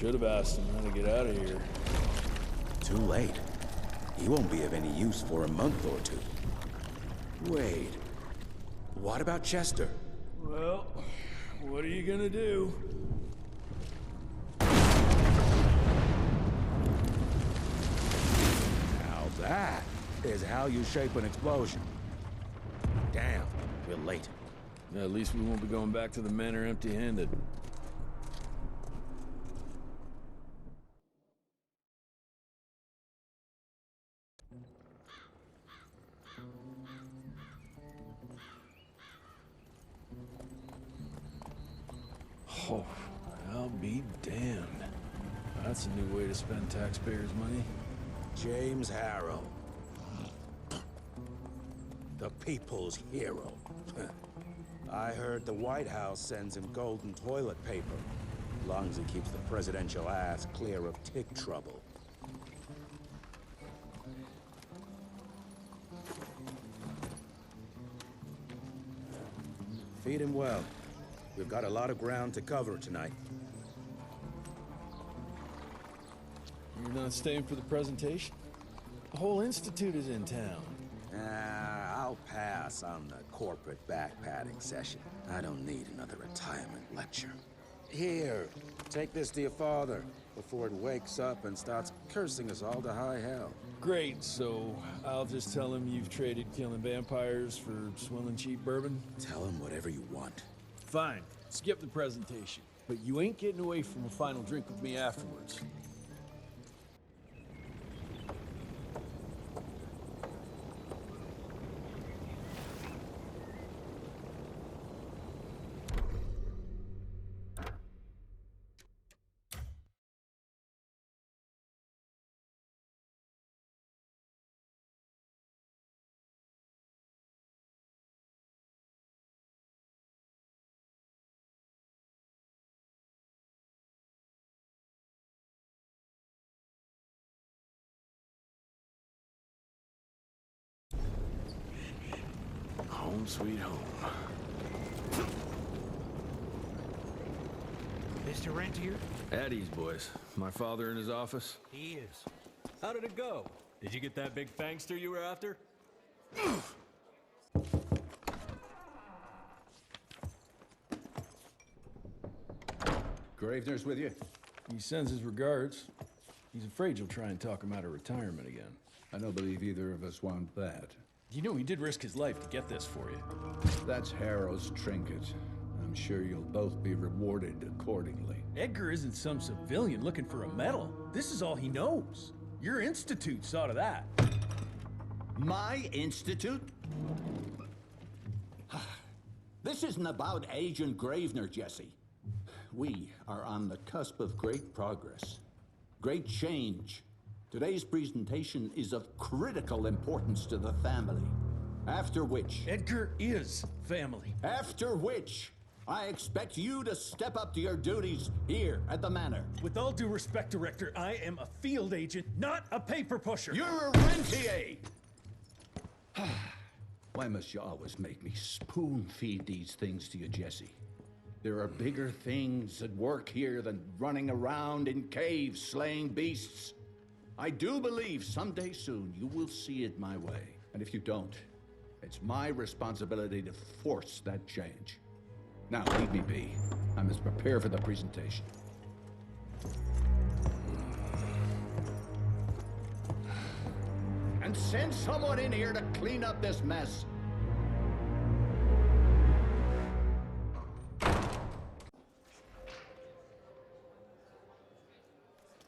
Should have asked him how to get out of here. Too late. He won't be of any use for a month or two. Wait. What about Chester? Well, what are you gonna do? Now that is how you shape an explosion. Damn, we're late. At least we won't be going back to the manor empty-handed. Oh, I'll be damned. That's a new way to spend taxpayers' money. James Harrow. The people's hero. I heard the White House sends him golden toilet paper. As long as he keeps the presidential ass clear of tick trouble. Feed him well. We've got a lot of ground to cover tonight. You're not staying for the presentation? The whole institute is in town. I'll pass on the corporate back-patting session. I don't need another retirement lecture. Here, take this to your father before it wakes up and starts cursing us all to high hell. Great, so I'll just tell him you've traded killing vampires for swilling cheap bourbon? Tell him whatever you want. Fine, skip the presentation. But you ain't getting away from a final drink with me afterwards. Home sweet home. Mr. Rentier? At ease, boys. My father in his office? He is. How did it go? Did you get that big fangster you were after? Gravener's with you? He sends his regards. He's afraid you'll try and talk him out of retirement again. I don't believe either of us want that. You know he did risk his life to get this for you. That's Harrow's trinket. I'm sure you'll both be rewarded accordingly. Edgar isn't some civilian looking for a medal. This is all he knows. Your institute saw to that. My institute? This isn't about Agent Gravener, Jesse. We are on the cusp of great progress, great change. Today's presentation is of critical importance to the family. After which... Edgar is family. After which, I expect you to step up to your duties here at the Manor. With all due respect, Director, I am a field agent, not a paper pusher. You're a rentier! Why must you always make me spoon-feed these things to you, Jesse? There are bigger things at work here than running around in caves slaying beasts. I do believe someday soon you will see it my way. And if you don't, it's my responsibility to force that change. Now, leave me be. I must prepare for the presentation. And send someone in here to clean up this mess.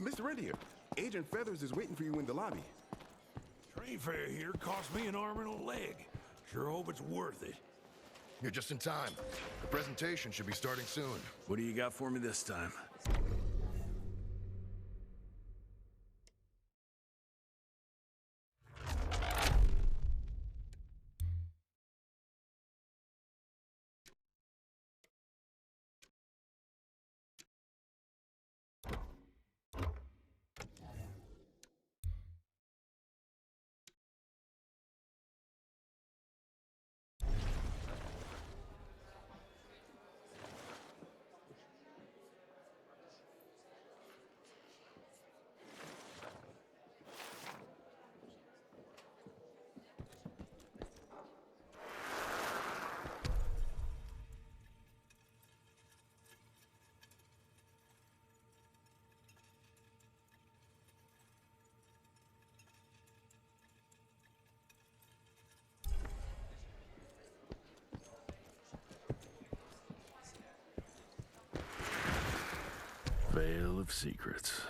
Mr. Rentier, Agent Feathers is waiting for you in the lobby. Train fare here cost me an arm and a leg. Sure hope it's worth it. You're just in time. The presentation should be starting soon. What do you got for me this time? Veil of Secrets.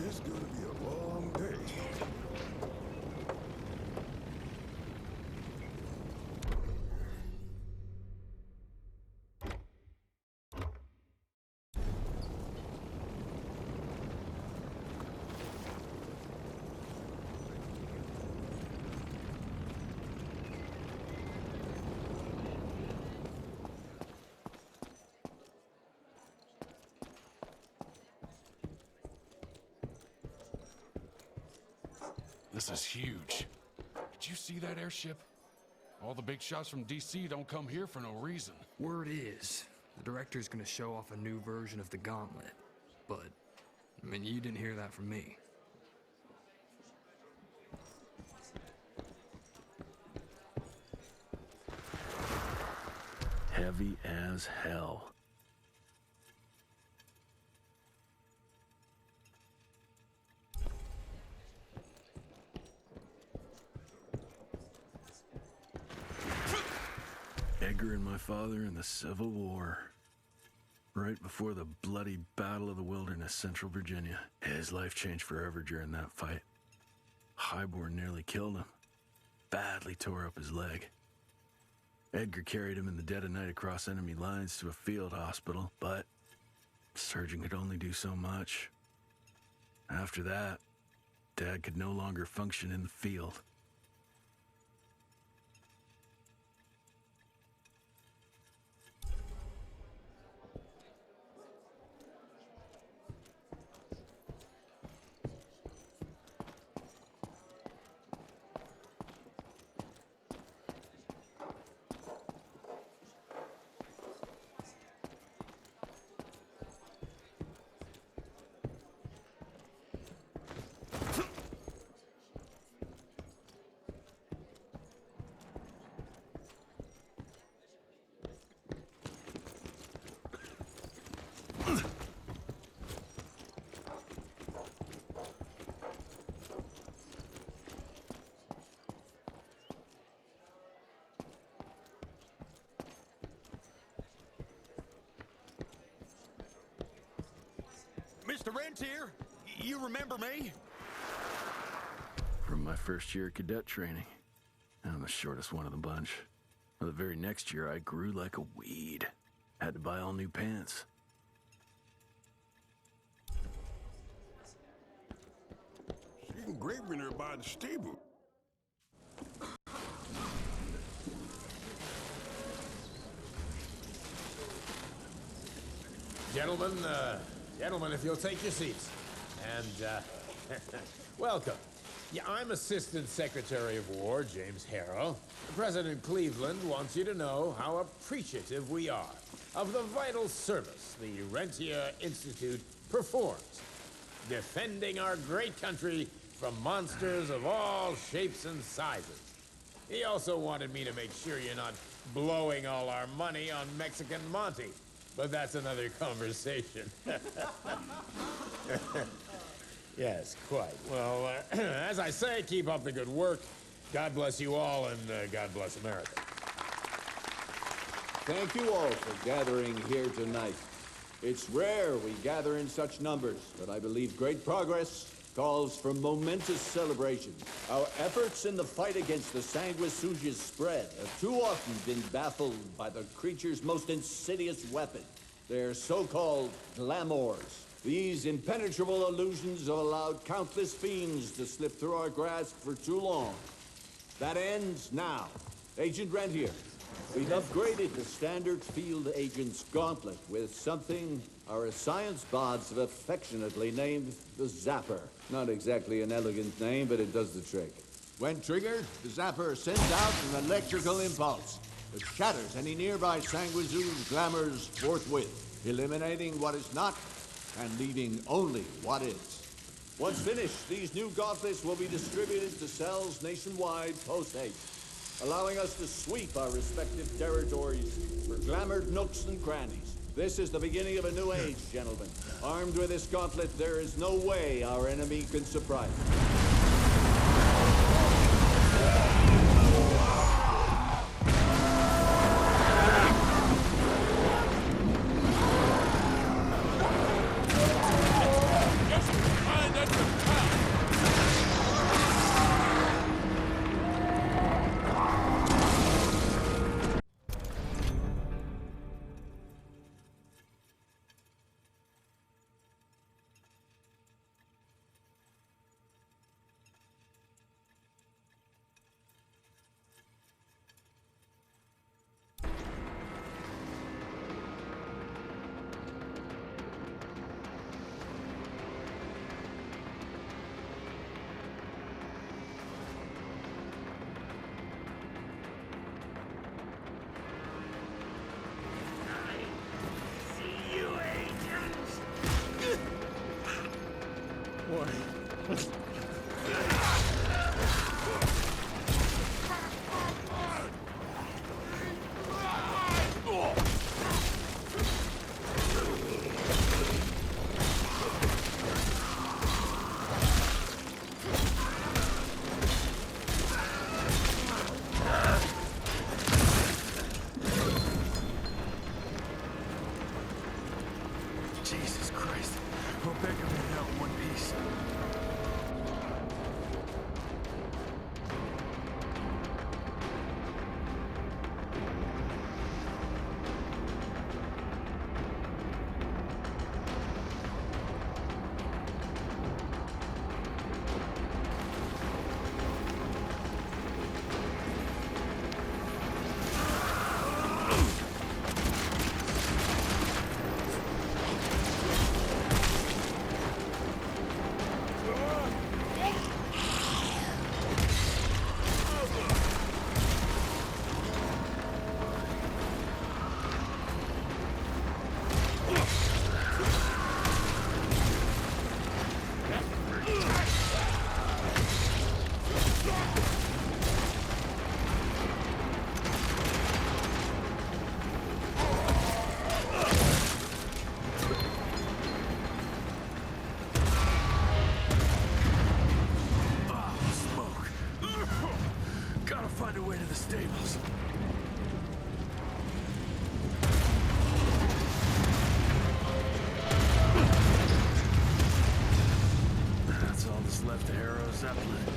It's gonna be a long day. This is huge. Did you see that airship? All the big shots from DC don't come here for no reason. Word is, the director's gonna show off a new version of the Gauntlet. But, I mean, you didn't hear that from me. Heavy as hell. Edgar and my father in the Civil War. Right before the bloody Battle of the Wilderness, Central Virginia. His life changed forever during that fight. Highborn nearly killed him. Badly tore up his leg. Edgar carried him in the dead of night across enemy lines to a field hospital, but the surgeon could only do so much. After that, Dad could no longer function in the field. Mr. Rentier, you remember me? From my first year of cadet training. I'm the shortest one of the bunch. Well, the very next year, I grew like a weed. Had to buy all new pants. She's engraving her by the stable. Gentlemen, if you'll take your seats. And, welcome. Yeah, I'm Assistant Secretary of War, James Harrow. President Cleveland wants you to know how appreciative we are of the vital service the Rentier Institute performs, defending our great country from monsters of all shapes and sizes. He also wanted me to make sure you're not blowing all our money on Mexican Monty. but that's another conversation. Yes, quite. Well, as I say, keep up the good work. God bless you all, and God bless America. Thank you all for gathering here tonight. It's rare we gather in such numbers, but I believe great progress calls for momentous celebration. Our efforts in the fight against the Sanguisuga's spread have too often been baffled by the creature's most insidious weapon, their so-called glamours. These impenetrable illusions have allowed countless fiends to slip through our grasp for too long. That ends now. Agent Rentier, we've upgraded the standard field agent's gauntlet with something our science bots have affectionately named the Zapper. Not exactly an elegant name, but it does the trick. When triggered, the Zapper sends out an electrical impulse that shatters any nearby Sanguisu's glamours forthwith, eliminating what is not and leaving only what is. Once finished, these new gauntlets will be distributed to cells nationwide post-haste, allowing us to sweep our respective territories for glamored nooks and crannies. This is the beginning of a new age, gentlemen. Armed with this gauntlet, there is no way our enemy can surprise us. Jesus Christ. Rebecca made it out in one piece. Left Arrow Zeppelin.